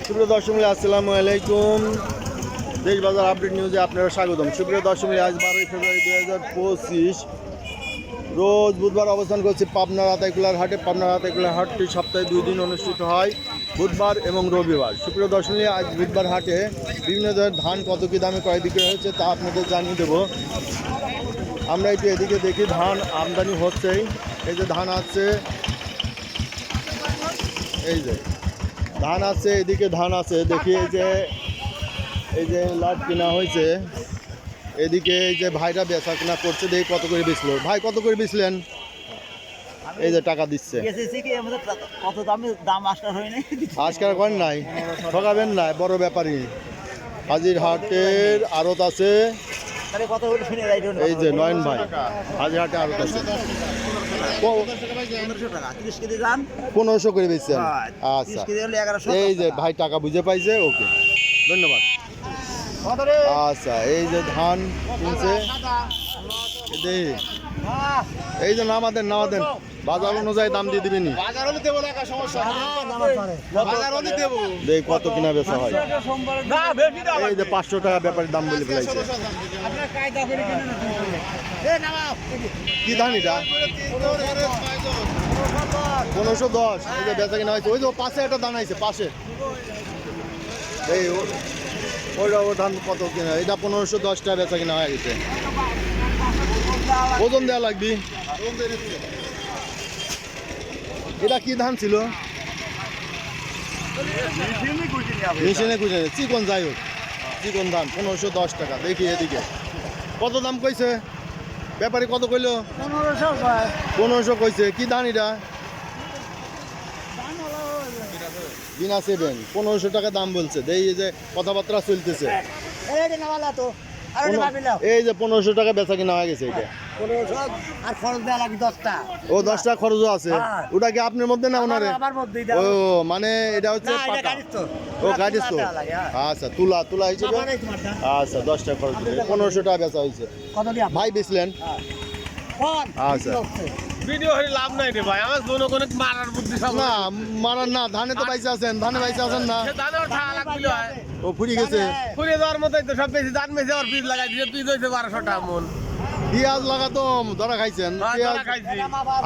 সুপ্রিয় দর্শক আসসালামু আলাইকুম। দেশ বাজার আপডেট নিউজে আপনারা স্বাগতম। সুপ্রিয় দর্শক আজ 12 ফেব্রুয়ারি 2025 রোজ বুধবার অবস্থান করছি পাবনার আতাইকুলার হাটে। পাবনার আতাইকুলার হাটটি সপ্তাহে 2 দিন অনুষ্ঠিত হয়, বুধবার এবং রবিবার। সুপ্রিয় দর্শক আজ বুধবার হাটে বিভিন্ন ধরনের ধান কত কী দামে ক্রয় বিক্রি হয়েছে তা আপনাদের জানিয়ে দেবো। আমরা একটু এদিকে দেখি, ধান আমদানি হচ্ছেই। এই যে ধান আছে, এই যে ধান আছে, এদিকে ধান আছে দেখি। এই যে লাট কেনা হয়েছে, এদিকে এই যে ভাইরা বেচা কেনা করছে। দেখি কত করে বেচলো। ভাই কত করে বেচলেন? এই যে টাকা দিচ্ছে। আজকাল করেন নাই, ঠকাবেন নাই, বড় ব্যাপারী। হাজির হাটের আড়ত আছে, এই যে নয়ন ভাই হাজির হাটে আড়ত আছে। 1500 করে বেচছেন? আচ্ছা, এই যে ভাই টাকা বুঝে পাইছে, ওকে ধন্যবাদ। আচ্ছা, এই যে ধান কিনছে, এই যে নামাদেন বাজার অনুযায়ী দাম দিয়ে দিবেনি। দেখ কত কিনা বেচা হয়। এই যে 500 টাকা ব্যাপারীর দাম বলে ফেলাইছে। কি ধান এটা? 1510। এই যে বেচা কিনা হয়েছে। ওই যে পাশে একটা ধান আছে, পাশে এই ওইটা ও ধান কত কিনা? এটা 1510 টাকা বেচা কিনা হয়ে গেছে। ওজন দেওয়া লাগবে। এটা কি ধান ছিল? মেশিনে কুচে চিকন, যাই হোক চিকন ধান 1510 টাকা। দেখি এদিকে কত দাম কইছে ব্যাপারী? কত কইলো? 1500 কইছে। কি ধান এটা? বিনা 7। 1500 টাকা দাম বলছে। এই যে কথাবার্তা চলতেছে। এই যে 1500 টাকা বেচা কিনা হয়ে গেছে। এটা 10 টাকা খরচও আছে। ওটা কি আপনার মধ্যে না ওনারে? ও মানে এটা হচ্ছে ও গাড়ি তো। আচ্ছা, তুলা হিসেবে। আচ্ছা, 10 টাকা খরচ দিলে 1500 টাকা বেচা হয়েছে। ভাই বেচলেন? আচ্ছা, ভিডিও হলে লাভ নাই রে ভাই, আমার কোনো মারার বুদ্ধি সব না মারার না। ধানে তো বাইসে আছেন, ধানে বাইসে আছেন না? দানের ঠা লাগছিল হয় ও ফুরি গেছে। ফুরিয়ে যাওয়ার মতোই তো সব বেশি ধান বেশি। আর পিস লাগাই দিয়েছে, পিস হয়েছে 1200 টাকা মন। পেঁয়াজ লাগাতো ধরা খাইছেন? পেঁয়াজ খাইছি।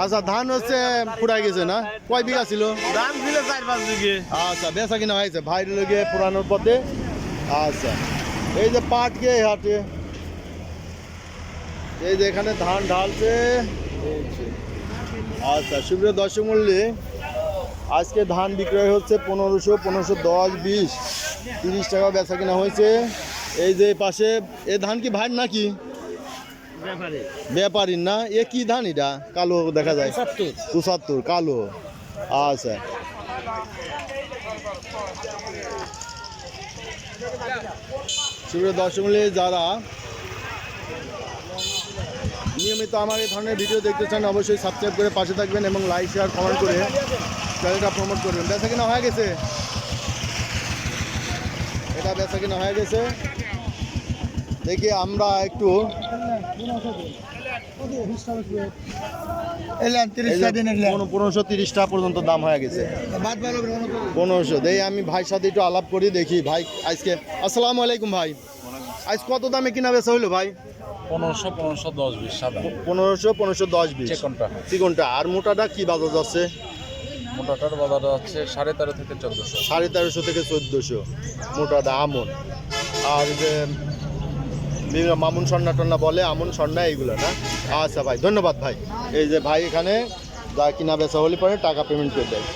আচ্ছা, ধান হচ্ছে ফুরাই গেছে না? কয় বিঘা ছিল? ধান ছিল 4-5 বিঘে। আচ্ছা, বেচা কিনা হয়েছে ভাইয়ের লগে পুরানোর পথে। আচ্ছা, এই যে পাট গে হাটে, এই যে এখানে ধান ঢালছে। আচ্ছা, সুপ্রিয় দর্শক মূল্যে আজকে ধান বিক্রয় হচ্ছে 1500, 1510, 20, 30 টাকা বেচা কিনা হয়েছে। এই যে পাশে এ ধান কি ভাই নাকি ব্যাপারীর না? এ কি ধান এটা? কালো দেখা যায়। 75 কালো। আচ্ছা, সুপ্রিয় দর্শক মূল্যে যারা নিয়মিত আমার এই ধরনের ভিডিও দেখতে চান অবশ্যই সাবস্ক্রাইব করে পাশে থাকবেন এবং লাইক শেয়ার কমেন্ট করে চ্যানেলটা প্রমোট করবেন। বেচা কিনা হয়ে গেছে, এটা বেচা কিনা হয়ে গেছে। দেখি আমরা একটু 1530 টাকা পর্যন্ত দাম হয়ে গেছে। 1500 দেই। আমি ভাইয়ের সাথে একটু আলাপ করি, দেখি ভাই আজকে। আসসালামু আলাইকুম ভাই, আজ কত দামে কিনা বেচা হইলো ভাই? 1500, 1510, 20 সাদা। 1500, 1510, 20 চিকনটা। আর মোটাটা কি বাজার যাচ্ছে? মোটাটার বাজার আছে 13.5 থেকে 1400। 1350 থেকে 1400 মোটাটা আমন। আর যে বিভিন্ন মামুন সন্না টন্না বলে, আমন সন্না এইগুলো না? আচ্ছা ভাই, ধন্যবাদ ভাই। এই যে ভাই এখানে যা কিনা বেচা হলে পরে টাকা পেমেন্ট করে দেয়।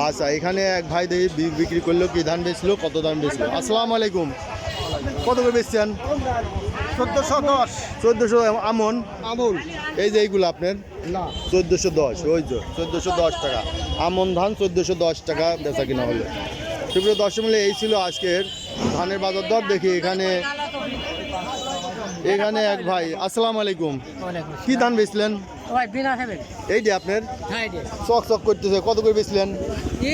আচ্ছা, এখানে এক ভাই দেখি বিক্রি করলো। কি ধান বেচলো? কত দাম বেচলো? আসসালামু আলাইকুম, কত করে বেচছেন? 1410 আমন। এই যে এইগুলো আপনার 1410। ওই যে 1410 টাকা আমন ধান, 1410 টাকা বেচা কিনা হলো। সুপ্রিয় দর্শক মূল্যে এই ছিল আজকের ধানের বাজার দর। দেখি এখানে এক ভাই। আসসালামু আলাইকুম, কি ধান বেচলেন? ওই বিনা হবে এই যে আপনার হ্যাঁ রে চক চক করতেছে, কত করে বেচলেন?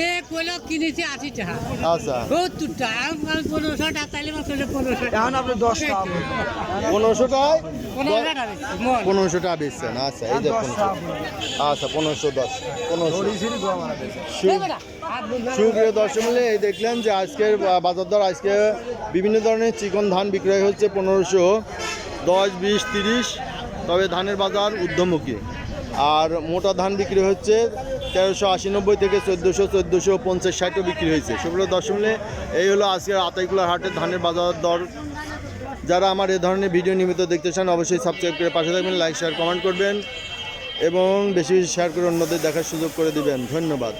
এ কইলো কিনেছি 80 টাকা আচ্ছা, 70 টাকা আমি 1500 টাকা তাইলে মাত্র 1500 এখন আপনি 10 টাকা 1500 টাকায় 1500 টাকা মন 1500 টাকা বেচছেন। আচ্ছা, এই যে 1500। আচ্ছা, 1510 1500। সুপ্রিয় দর্শক মূল্য, এই দেখলেন যে আজকের বাজার দর, আজকে বিভিন্ন ধরনের চিকন ধান বিক্রয় হচ্ছে 1510, 20, 30। তবে ধানের বাজার ঊর্ধ্বমুখী। আর মোটা ধান বিক্রি হচ্ছে 1380-90 থেকে 1450-60 বিক্রি হয়েছে। সুপ্রিয় দর্শক মূল্য, এই হলো আজকের আতাইকুলার হাটের ধানের বাজার দর। যারা আমার এ ধরনের ভিডিও নিয়মিত দেখতে চান অবশ্যই সাবস্ক্রাইব করে পাশে থাকবেন, লাইক শেয়ার কমেন্ট করবেন এবং বেশি বেশি শেয়ার করে অন্যদের দেখার সুযোগ করে দিবেন। ধন্যবাদ।